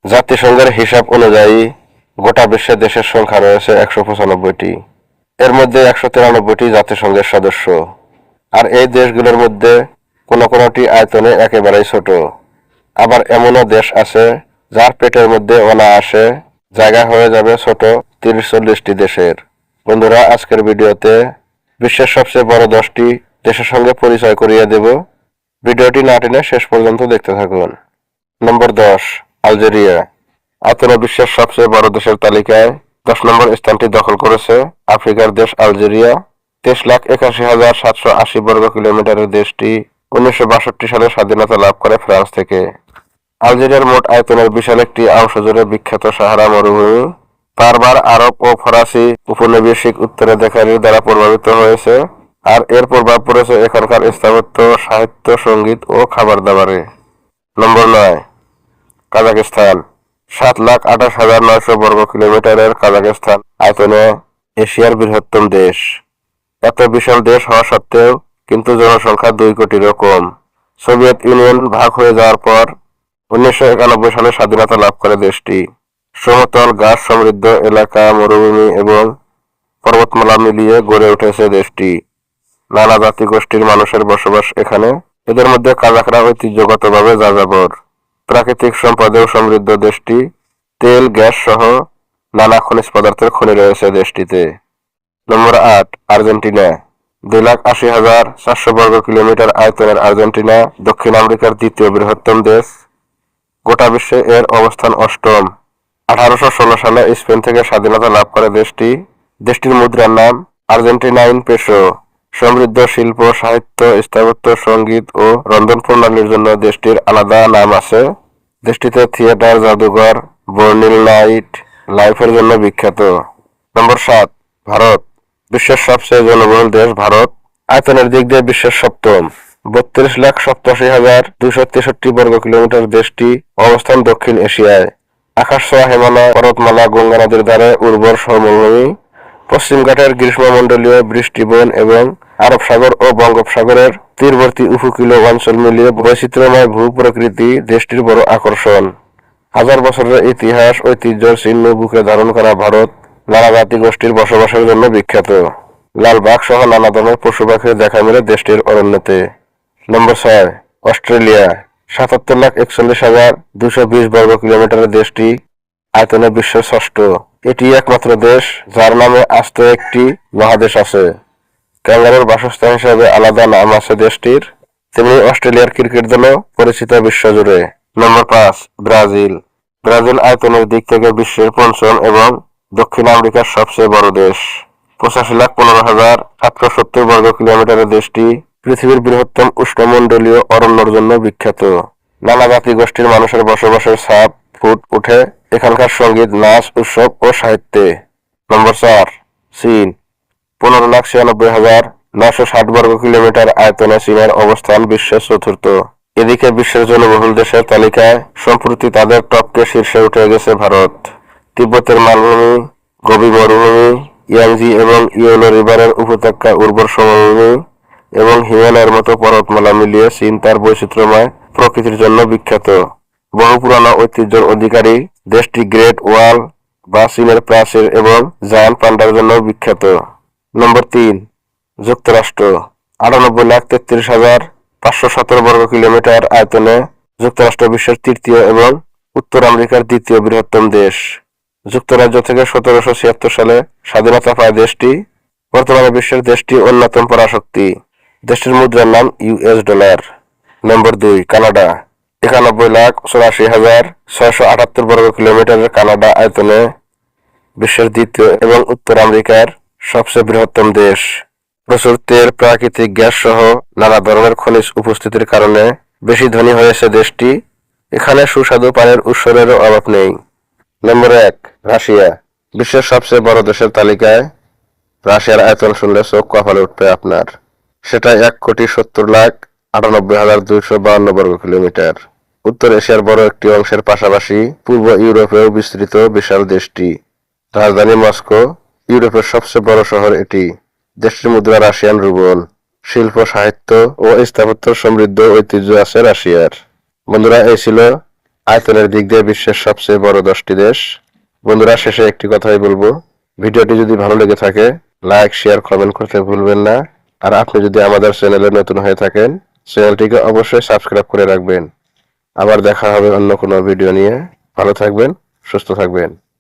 জাতিসংঘের হিসাব অনুযায়ী গোটা বিশ্বে দেশের সংখ্যা রয়েছে 195টি। এর মধ্যে 193টি জাতিসংঘের সদস্য। আর এই দেশগুলোর মধ্যে কোনোটি আয়তনে একেবারেই ছোট। আবার এমনও দেশ আছে যার পেটের মধ্যে অনায়াসে জায়গা হয়ে যাবে ছোট 30-40টি দেশের। বন্ধুরা, আজকের ভিডিওতে বিশ্বের সবচেয়ে বড় 10টি দেশের সঙ্গে পরিচয় করিয়ে দেব। ভিডিওটি না টেনে শেষ পর্যন্ত দেখতে থাকুন। নম্বর 10, আলজেরিয়া। আয়তনে বিশ্বের সবচেয়ে বড় দেশের তালিকায় 10 নম্বর স্থানটি দখল করেছে আফ্রিকার দেশ আলজেরিয়া। 23,81,780 বর্গ কিলোমিটারের দেশটি 1962 সালে স্বাধীনতা লাভ করে ফ্রান্স থেকে। আলজেরিয়ার মোট আয়তনের বিশাল একটি অংশ জুড়ে বিখ্যাত সাহারা মরুভূমি। বারবার আরব ও ফরাসি উপনিবেশিক উত্তরাধিকারীর দ্বারা প্রভাবিত হয়েছে, আর এর প্রভাব পড়েছে এখানকার স্থাপত্য, সাহিত্য, সঙ্গীত ও খাবার দাবারে। নম্বর 9, কাজাখস্তান। 7,28,900 বর্গ কিলোমিটারের কাজাখস্তান আয়তনে এশিয়ার বৃহত্তম দেশ। এত বিশাল দেশ হওয়া সত্ত্বেও কিন্তু জনসংখ্যা 2 কোটিরও কম। সোভিয়েত ইউনিয়ন ভাগ হয়ে যাওয়ার পর 1991 সালে স্বাধীনতা লাভ করে দেশটি। সমতল ঘাস সমৃদ্ধ এলাকা, মরুভূমি এবং পর্বতমালা মিলিয়ে গড়ে উঠেছে দেশটি। নানা জাতিগোষ্ঠীর মানুষের বসবাস এখানে। এদের মধ্যে কাজাখরা ঐতিহ্যগতভাবে যাযাবর। প্রাকৃতিক সম্পদেও সমৃদ্ধ দেশটি। তেল, গ্যাস সহ নানা খনিজ পদার্থের খনি রয়েছে দেশটিতে। নম্বর 8, আর্জেন্টিনা। 2,80,400 বর্গ কিলোমিটার আয়তনের আর্জেন্টিনা দক্ষিণ আমেরিকার দ্বিতীয় বৃহত্তম দেশ। গোটা বিশ্বে এর অবস্থান 8ম। 1816 সালে স্পেন থেকে স্বাধীনতা লাভ করে দেশটি। দেশটির মুদ্রার নাম আর্জেন্টিনাইন পেসো। সমৃদ্ধ শিল্প, সাহিত্য, স্থাপত্য, সঙ্গীত ও রন্ধন প্রণালীর জন্য দেশটির আলাদা নাম আছে। দেশটিতে থিয়েটার, জাদুঘর, বর্নিল নাইট লাইফের জন্য বিখ্যাত। নম্বর 7, ভারত। বিশ্বের সবচেয়ে জনবহুল দেশ ভারত। আয়তনের দিক দিয়ে বিশ্বের 7ম। 32,87,263 বর্গ কিলোমিটার দেশটি অবস্থান দক্ষিণ এশিয়ায়। আকাশ ছোঁয়া হিমালয় পর্বতমালা, গঙ্গা নদীর ধারে উর্বর সমভূমি, পশ্চিমঘাটের গ্রীষ্মমণ্ডলীয় বৃষ্টিবন এবং আরব সাগর ও বঙ্গোপসাগরের তীরবর্তী উপকূলীয় অঞ্চল মিলিয়ে বৈচিত্র্যময় ভূপ্রকৃতি দেশটির বড় আকর্ষণ। হাজার বছরের ইতিহাস, ঐতিহ্যের চিহ্ন বুকে ধারণ করা ভারত নানা জাতিগোষ্ঠীর বসবাসের জন্য বিখ্যাত। লালবাগ সহ নানা ধরনের পশু পাখির দেখা মেলে দেশটির অরণ্যতে। নম্বর 6, অস্ট্রেলিয়া। 77,41,220 বর্গ কিলোমিটারের দেশটি আয়তনে বিশ্বের 6ষ্ঠ। এটি একমাত্র দেশ যার নামে আস্ত একটি মহাদেশ আছে। ক্যাঙ্গারুর বাসস্থান হিসেবে আলাদা নাম আছে দেশটির। তেমনি অস্ট্রেলিয়ার ক্রিকেট দলও পরিচিত বিশ্বজুড়ে। নম্বর 5, ব্রাজিল। ব্রাজিল আয়তনের দিক থেকে বিশ্বের 5ম এবং দক্ষিণ আমেরিকার সবচেয়ে বড় দেশ। 85,15,770 বর্গ কিলোমিটারের দেশটি পৃথিবীর বৃহত্তম উষ্ণমণ্ডলীয় অরণ্যের জন্য বিখ্যাত। নানা জাতিগোষ্ঠীর মানুষের বসবাসের ছাপ ফুট ওঠে এখানকার সঙ্গীত, নাচ, উৎসব ও সাহিত্যে। নম্বর 4, চীন। 15,96,960 বর্গ কিলোমিটার আয়তনে চীনের অবস্থান বিশ্বের 4র্থ। এদিকে বিশ্বের জনবহুল দেশের তালিকায় সম্প্রতি তাদের টপকে শীর্ষে উঠে গেছে ভারত। তিব্বতের মালভূমি, গোবি মরুভূমি, ইয়াংজি এবং ইয়েলো রিভারের উপত্যকা, উর্বর সমভূমি এবং হিমালয়ের মতো পর্বতমালা মিলিয়ে চীন তার বৈচিত্র্যময় প্রকৃতির জন্য বিখ্যাত। বহু পুরানো ঐতিহ্যের অধিকারী দেশটি গ্রেট ওয়াল বা চীনের প্রাচীর এবং জায়ান্ট পান্ডার জন্য বিখ্যাত। নম্বর 3, যুক্তরাষ্ট্র। 98,33,517 বর্গ কিলোমিটার আয়তনে যুক্তরাষ্ট্র বিশ্বের 3য় এবং উত্তর আমেরিকার 2য় বৃহত্তম দেশ। যুক্তরাজ্য থেকে 1776 সালে স্বাধীনতা পায় দেশটি। বর্তমানে বিশ্বের দেশটি অন্যতম পরাশক্তি। দেশটির মুদ্রার নাম US ডলার। নম্বর 2, কানাডা। 91,84,678 বর্গ কিলোমিটারের কানাডা আয়তনে বিশ্বের 2য় এবং উত্তর আমেরিকার সবচেয়ে বৃহত্তম দেশ। প্রচুর তেল, প্রাকৃতিক গ্যাস সহ নানা ধরনের খনিজ উপস্থিতির কারণে বেশি ধনী হয়েছে দেশটি। এখানে সুস্বাদু পানির উৎসেরও অভাব নেই। নম্বর 1, রাশিয়া। বিশ্বের সবচেয়ে বড় দেশের তালিকায় রাশিয়ার আয়তন শুনলে চোখ কপালে উঠবে আপনার। সেটা 1,70,98,252 বর্গ কিলোমিটার। উত্তর এশিয়ার বড় একটি অংশের পাশাপাশি পূর্ব ইউরোপেও বিস্তৃত বিশাল দেশটি। রাজধানী মস্কো, ইউরোপের সবচেয়ে বড় শহর এটি। দেশটির মুদ্রা রাশিয়ান রুবল। শিল্প, সাহিত্য ও স্থাপত্যের সমৃদ্ধ ঐতিহ্য আছে রাশিয়ার। বন্ধুরা, এই ছিল আয়তনের দিক দিয়ে বিশ্বের সবচেয়ে বড় 10টি দেশ। বন্ধুরা, শেষে একটি কথাই বলবো, ভিডিওটি যদি ভালো লেগে থাকে লাইক, শেয়ার, কমেন্ট করতে ভুলবেন না। আর আপনি যদি আমাদের চ্যানেলে নতুন হয়ে থাকেন চ্যানেলটিকে অবশ্যই সাবস্ক্রাইব করে রাখবেন। আবার দেখা হবে অন্য কোনো ভিডিও নিয়ে। ভালো থাকবেন, সুস্থ থাকবেন।